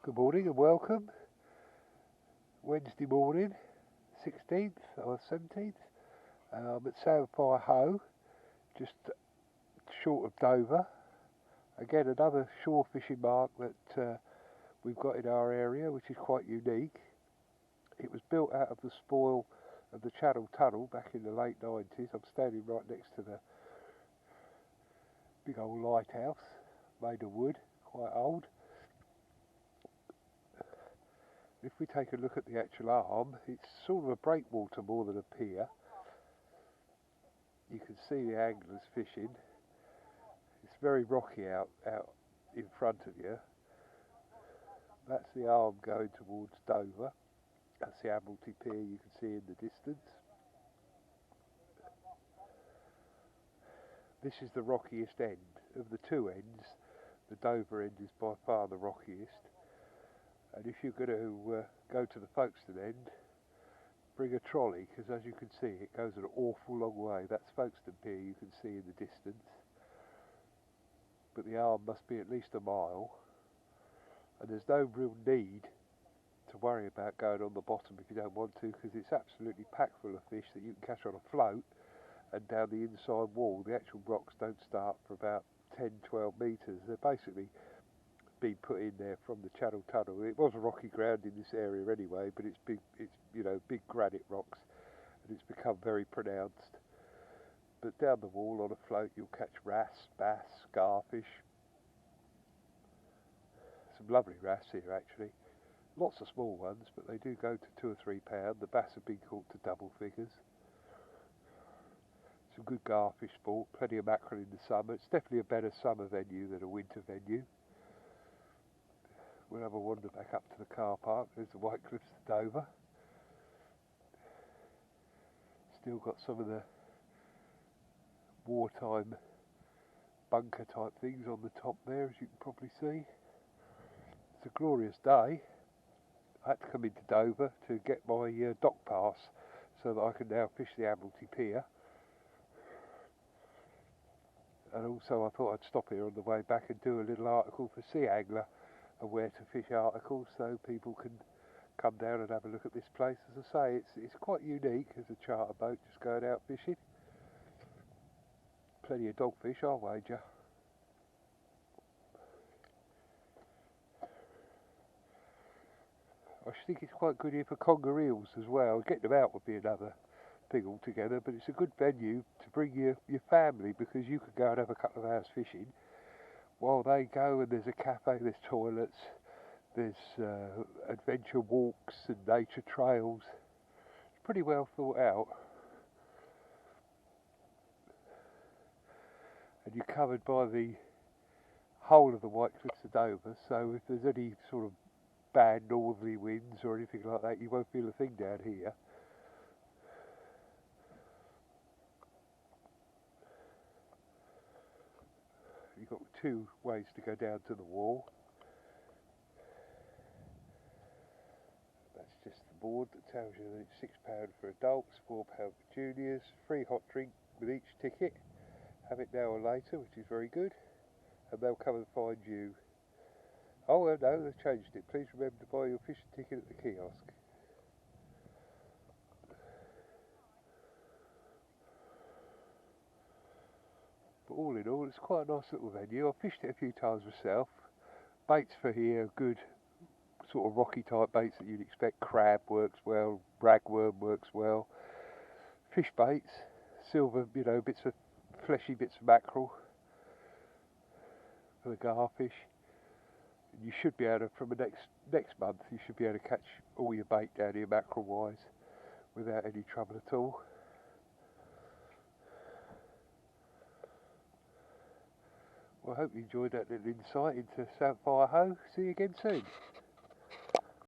Good morning and welcome. Wednesday morning, 16th or 17th. I'm at Samphire Hoe, just short of Dover. Again, another shore fishing mark that we've got in our area, which is quite unique. It was built out of the spoil of the Channel Tunnel back in the late 90s. I'm standing right next to the big old lighthouse, made of wood, quite old. If we take a look at the actual arm, it's sort of a breakwater more than a pier. You can see the anglers fishing. It's very rocky out in front of you. That's the arm going towards Dover. That's the Admiralty Pier you can see in the distance. This is the rockiest end. Of the two ends, the Dover end is by far the rockiest. And if you're going to go to the Folkestone end, bring a trolley, because as you can see it goes an awful long way. That's Folkestone Pier you can see in the distance, but the arm must be at least a mile, and there's no real need to worry about going on the bottom if you don't want to, because it's absolutely packed full of fish that you can catch on a float. And down the inside wall, the actual rocks don't start for about 10-12 metres. They're basically been put in there from the Channel Tunnel. It was rocky ground in this area anyway, but it's big granite rocks, and it's become very pronounced. But down the wall on a float you'll catch wrasse, bass, garfish. Some lovely wrasse here actually. Lots of small ones, but they do go to £2 or £3. The bass have been caught to double figures. Some good garfish sport, plenty of mackerel in the summer. It's definitely a better summer venue than a winter venue. We'll have a wander back up to the car park. There's the White Cliffs of Dover. Still got some of the wartime bunker type things on the top there, as you can probably see. It's a glorious day. I had to come into Dover to get my dock pass so that I can now fish the Admiralty Pier. And also I thought I'd stop here on the way back and do a little article for Sea Angler, a where to fish article, so people can come down and have a look at this place. As I say, it's quite unique as a charter boat just going out fishing. Plenty of dogfish, I'll wager. I think it's quite good here for conger eels as well. Getting them out would be another thing altogether, but it's a good venue to bring your family, because you could go and have a couple of hours fishing while they go, and there's a cafe, there's toilets, there's adventure walks and nature trails. It's pretty well thought out, and you're covered by the whole of the White Cliffs of Dover, so if there's any sort of bad northerly winds or anything like that, you won't feel a thing down here. You've got two ways to go down to the wall. That's just the board that tells you that it's £6 for adults, £4 for juniors, free hot drink with each ticket. Have it now or later, which is very good, and they'll come and find you. Oh no, they've changed it. Please remember to buy your fishing ticket at the kiosk. But all in all, it's quite a nice little venue. I've fished it a few times myself. Baits for here, good sort of rocky type baits that you'd expect. Crab works well, ragworm works well. Fish baits, silver, fleshy bits of mackerel for the garfish. And you should be able to, from the next month, you should be able to catch all your bait down here mackerel wise without any trouble at all. Well, I hope you enjoyed that little insight into Samphire Hoe. See you again soon.